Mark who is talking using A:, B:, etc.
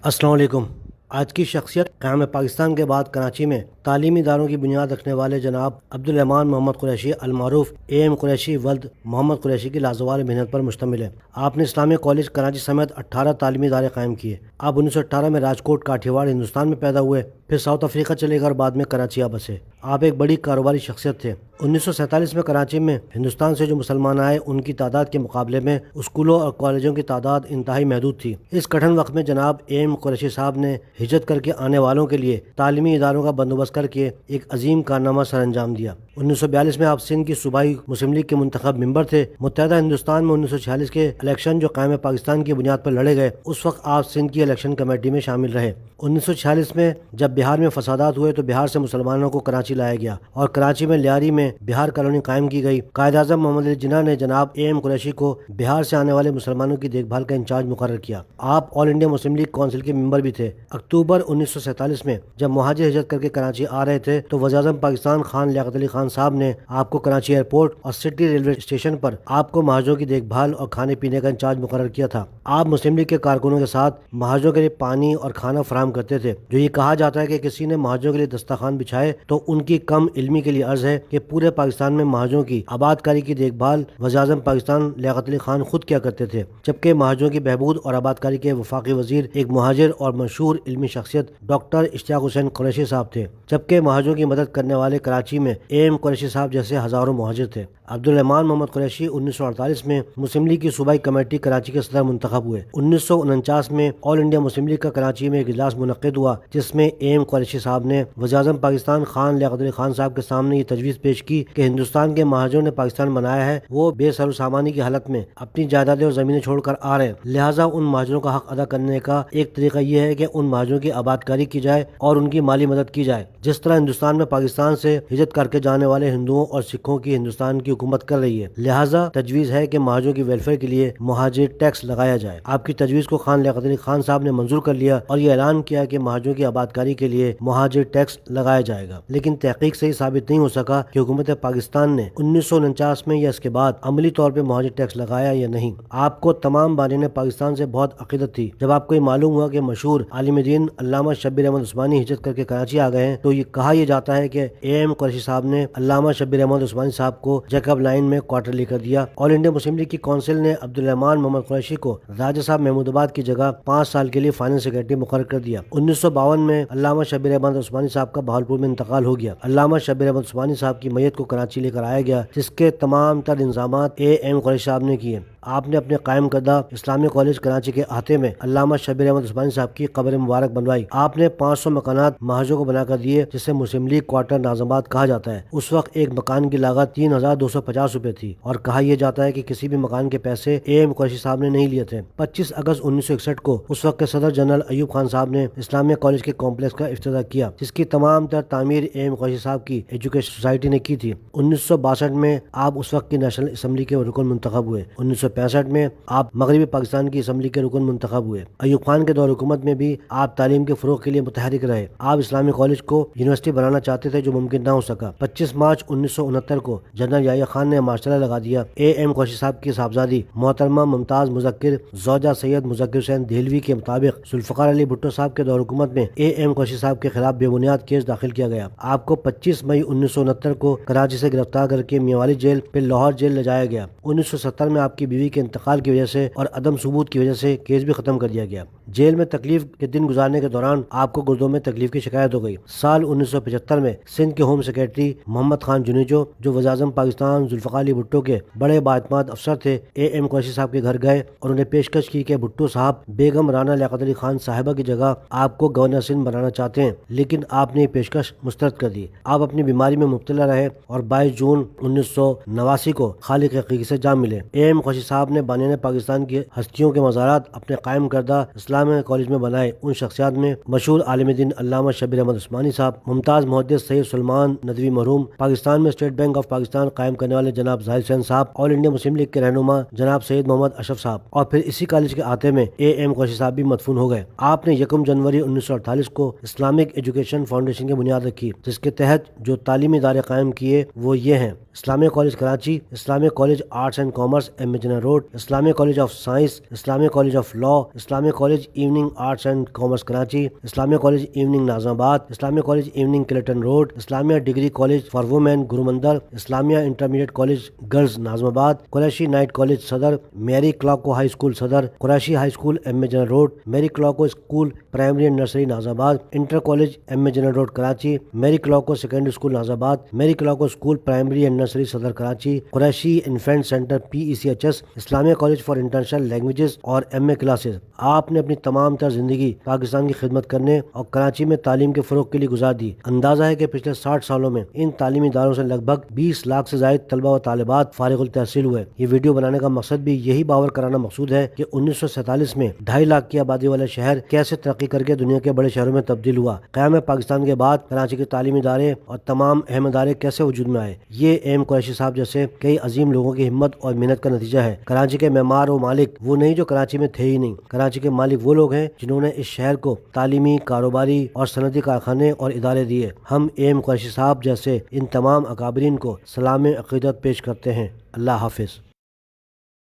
A: السلام علیکم۔ آج کی شخصیت قیام پاکستان کے بعد کراچی میں تعلیمی اداروں کی بنیاد رکھنے والے جناب عبدالرحمان محمد قریشی المعروف ایم قریشی ولد محمد قریشی کی لازوال محنت پر مشتمل ہے۔ آپ نے اسلامی کالج کراچی سمیت 18 تعلیمی ادارے قائم کیے۔ آپ 1918 میں راجکوٹ کاٹھیواڑ ہندوستان میں پیدا ہوئے، پھر ساؤتھ افریقہ چلے گئے اور بعد میں کراچی آ بسے۔ آپ ایک بڑی کاروباری شخصیت تھے۔ 1947 میں کراچی میں ہندوستان سے جو مسلمان آئے ان کی تعداد کے مقابلے میں اسکولوں اور کالجوں کی تعداد انتہائی محدود تھی۔ اس کٹھن وقت میں جناب ایم قریشی صاحب نے ہجرت کر کے آنے والوں کے لیے تعلیمی اداروں کا بندوبست کر کے ایک عظیم کارنامہ سر انجام دیا۔ 1942 میں آپ سندھ کی صوبائی مسلم لیگ کے منتخب ممبر تھے۔ متحدہ ہندوستان میں 1946 کے الیکشن جو قائم پاکستان کی بنیاد پر لڑے گئے، اس وقت آپ سندھ کی الیکشن کمیٹی میں شامل رہے۔ 1946 میں جب بہار میں فسادات ہوئے تو بہار سے مسلمانوں کو کراچی لایا گیا اور کراچی میں لیاری میں بہار کالونی قائم کی گئی۔ قائد اعظم محمد علی جناح نے جناب ایم قریشی کو بہار سے آنے والے مسلمانوں کی دیکھ بھال کا انچارج مقرر کیا۔ آپ آل انڈیا مسلم لیگ کونسل کے ممبر بھی تھے۔ اکتوبر 1947 میں جب مہاجر ہجرت کر کے کراچی آ رہے تھے تو وزیر اعظم پاکستان خان لیاقت علی خان صاحب نے آپ کو کراچی ایئرپورٹ اور سٹی ریلوے اسٹیشن پر آپ کو مہاجروں کی دیکھ بھال اور کھانے پینے کا انچارج مقرر کیا تھا۔ آپ مسلم لیگ کے کارکنوں کے ساتھ مہاجروں کے لیے پانی اور کھانا فراہم کرتے تھے۔ جو یہ کہا جاتا ہے کہ کسی نے مہاجروں کے لیے دسترخوان بچھائے تو ان کی کم علمی کے لیے عرض ہے کہ پورے پاکستان میں مہاجروں کی آباد کاری کی دیکھ بھال وزیر اعظم پاکستان لیاقت علی خان خود کیا کرتے تھے، جبکہ مہاجروں کی بہبود اور آباد کاری کے وفاقی وزیر ایک مہاجر اور مشہور علمی شخصیت ڈاکٹر اشتیاق حسین قریشی صاحب تھے، جبکہ مہاجروں کی مدد کرنے والے کراچی میں ایم قریشی صاحب جیسے ہزاروں مہاجر تھے۔ عبدالرحمان محمد قریشی 1948 میں مسلم لیگ کی صوبائی کمیٹی کراچی کے صدر منتخب ہوئے۔ 1949 میں آل انڈیا مسلم لیگ کا کراچی میں ایک اجلاس منعقد ہوا جس میں ایم قریشی صاحب نے وزیر اعظم پاکستان خان لیاقت علی خان صاحب کے سامنے یہ تجویز پیش کی کہ ہندوستان کے مہاجروں نے پاکستان بنایا ہے، وہ بے سر و سامانی کی حالت میں اپنی جائیدادیں اور زمینیں چھوڑ کر آ رہے ہیں، لہٰذا ان مہاجروں کا حق ادا کرنے کا ایک طریقہ یہ ہے کہ ان مہاجروں کی آباد کاری کی جائے اور ان کی مالی مدد کی جائے، جس طرح ہندوستان میں پاکستان سے ہجرت کر کے جانے والے ہندوؤں اور سکھوں کی ہندوستان کی حکومت کر رہی ہے۔ لہٰذا تجویز ہے کہ مہاجروں کی ویلفیئر کے لیے مہاجر ٹیکس لگایا جائے۔ آپ کی تجویز کو خان لیاقت علی خان صاحب نے منظور کر لیا اور یہ اعلان کیا کہ مہاجروں کی آباد کاری کے لیے مہاجر ٹیکس لگایا جائے گا، لیکن تحقیق سے یہ ثابت نہیں ہو سکا کہ حکومت پاکستان نے 1949 میں یا اس کے بعد عملی طور پہ مہاجر ٹیکس لگایا یا نہیں۔ آپ کو تمام بانیان پاکستان سے بہت عقیدت تھی۔ جب آپ کو یہ معلوم ہوا کہ مشہور عالم دین علامہ شبیر احمد عثمانی ہجرت کر کے کراچی آ گئے ہیں تو یہ کہا یہ جاتا ہے کہ ایم قریشی صاحب نے علامہ شبیر احمد عثمانی صاحب کو جیکب لائن میں کوارٹر لے کر دیا۔ آل انڈیا مسلم لیگ کی کونسل نے عبدالرحمان محمد قریشی کو راجہ صاحب محمود آباد کی جگہ 5 سال کے لیے فائنانس سیکرٹری مقرر کر دیا۔ 1952 میں علامہ شبیر احمد عثمانی صاحب کا بہاولپور میں انتقال ہو گیا۔ علامہ شبیر احمد عثمانی صاحب کی میت کو کراچی لے کر آیا گیا جس کے تمام تر انتظامات ایم قریشی صاحب نے کیے۔ آپ نے اپنے قائم کردہ اسلامی کالج کراچی کے احاطے میں علامہ شبیر احمد عثمانی صاحب کی قبر مبارک بنوائی۔ آپ نے 500 مکانات مہاجروں کو بنا کر دیے جسے مسلم لیگ کوارٹر ناظم آباد کہا جاتا ہے۔ اس وقت ایک مکان کی لاگت 3250 روپے تھی اور کہا یہ جاتا ہے کہ کسی بھی مکان کے پیسے ایم قریشی صاحب نے نہیں لیے تھے۔ 25 اگست 1961 کو اس وقت کے صدر جنرل ایوب خان صاحب نے اسلامیہ کالج کے کمپلیکس کا افتتاح کیا جس کی تمام تر تعمیر ایم قریشی صاحب کی ایجوکیشن سوسائٹی نے کی تھی۔ 1962 میں آپ اس وقت کی نیشنل اسمبلی کے رکن منتخب ہوئے۔ 1965 میں آپ مغربی پاکستان کی اسمبلی کے رکن منتخب ہوئے۔ ایوب خان کے دور حکومت میں بھی آپ تعلیم کے فروغ کے لیے متحرک رہے۔ آپ اسلامی کالج کو یونیورسٹی بنانا چاہتے تھے جو ممکن نہ ہو سکا۔ 25 مارچ 1969 کو جنرل یحییٰ خان نے مارشل لگا دیا۔ ایم قریشی صاحب کی صاحبزادی محترمہ ممتاز مذکر زوجہ سید مذکر حسین دہلوی کے مطابق ذوالفقار علی بھٹو صاحب کے دور حکومت میں ایم قریشی صاحب کے خلاف بے بنیاد کیس داخل کیا گیا۔ آپ کو 25 مئی 1969 کو کراچی سے گرفتار کر کے میاں جیل پھر لاہور جیل لے جایا گیا۔ 1970 میں آپ کی بیوی کے انتقال کی وجہ سے اور عدم ثبوت کی وجہ سے کیس بھی ختم کر دیا گیا۔ جیل میں تکلیف کے دن گزارنے کے دوران آپ کو گردوں میں تکلیف کی شکایت ہو گئی۔ سال 1975 میں سندھ کے ہوم سیکرٹری محمد خان جنیجو جو وزیر اعظم پاکستان ذوالفقار علی بھٹو کے بڑے بااعتماد افسر تھے ایم قریشی صاحب کے گھر گئے اور انہیں پیشکش کی کہ بھٹو صاحب بیگم رانا لیاقت علی خان صاحبہ کی جگہ آپ کو گورنر سندھ بنانا چاہتے ہیں، لیکن آپ نے یہ پیشکش مسترد کر دی۔ آپ اپنی بیماری میں مبتلا رہے اور 22 جون 1989 کو خالق حقیقی سے جا ملے۔ ایم قریشی صاحب نے بانیان پاکستان کی ہستیوں کے مزارات اپنے قائم کردہ اسلامیہ کالج میں بنائے۔ ان شخصیات میں مشہور عالم دین علامہ شبیر احمد عثمانی صاحب، ممتاز محدث سید سلمان ندوی مرحوم، پاکستان میں اسٹیٹ بینک آف پاکستان قائم کرنے والے جناب ظاہر حسین صاحب، آل انڈیا مسلم لیگ کے رہنما جناب سید محمد اشرف صاحب، اور پھر اسی کالج کے احاطے میں ایم قریشی صاحب بھی مدفون ہو گئے۔ آپ نے 1 جنوری 1948 کو اسلامک ایجوکیشن فاؤنڈیشن کی بنیاد رکھی جس کے تحت جو تعلیمی ادارے قائم کیے وہ یہ ہیں: Islamia college Karachi, Islamia college arts and commerce M A general road, Islamia college of science, Islamia college of law, Islamia college college evening arts and commerce Karachi, Islamia college evening Nazimabad, Islamia college evening Clifton road, Islamia degree college for women Gurumandir, Islamia intermediate college girls Nazimabad, Qureshi night college صدر، میری کلاکو high school Saddar, Qureshi high school M A general road, Mary Colaco school primary and nursery Nazimabad, inter college M A general road Karachi, Mary Colaco secondary school Nazimabad, Mary Colaco school primary and nursery Saddar Karachi, Qureshi infant centre PECHS، Islamia college for international languages اور MA classes. آپ نے اپنی تمام تر زندگی پاکستان کی خدمت کرنے اور کراچی میں تعلیم کے فروغ کے لیے گزار دی۔ اندازہ ہے کہ پچھلے 60 سالوں میں ان تعلیمی اداروں سے لگ بھگ 20 لاکھ سے زائد طلبہ و طالبات فارغ التحصیل ہوئے۔ یہ ویڈیو بنانے کا مقصد بھی یہی باور کرانا مقصود ہے کہ 1947 میں 2.5 لاکھ کی آبادی والا شہر کیسے ترقی کر کے دنیا کے بڑے شہروں میں تبدیل ہوا۔ قیام پاکستان کے بعد کراچی کے تعلیمی ادارے اور تمام اہم ادارے کیسے وجود میں آئے، یہ ایم قریشی صاحب جیسے کئی عظیم لوگوں کی ہمت اور محنت کا نتیجہ ہے۔ کراچی کے معمار و مالک وہ نہیں جو کراچی میں تھے ہی نہیں، کراچی کے مالک وہ لوگ ہیں جنہوں نے اس شہر کو تعلیمی، کاروباری اور صنعتی کارخانے اور ادارے دیے۔ ہم ایم قریشی صاحب جیسے ان تمام اکابرین کو سلام عقیدت پیش کرتے ہیں۔ اللہ حافظ۔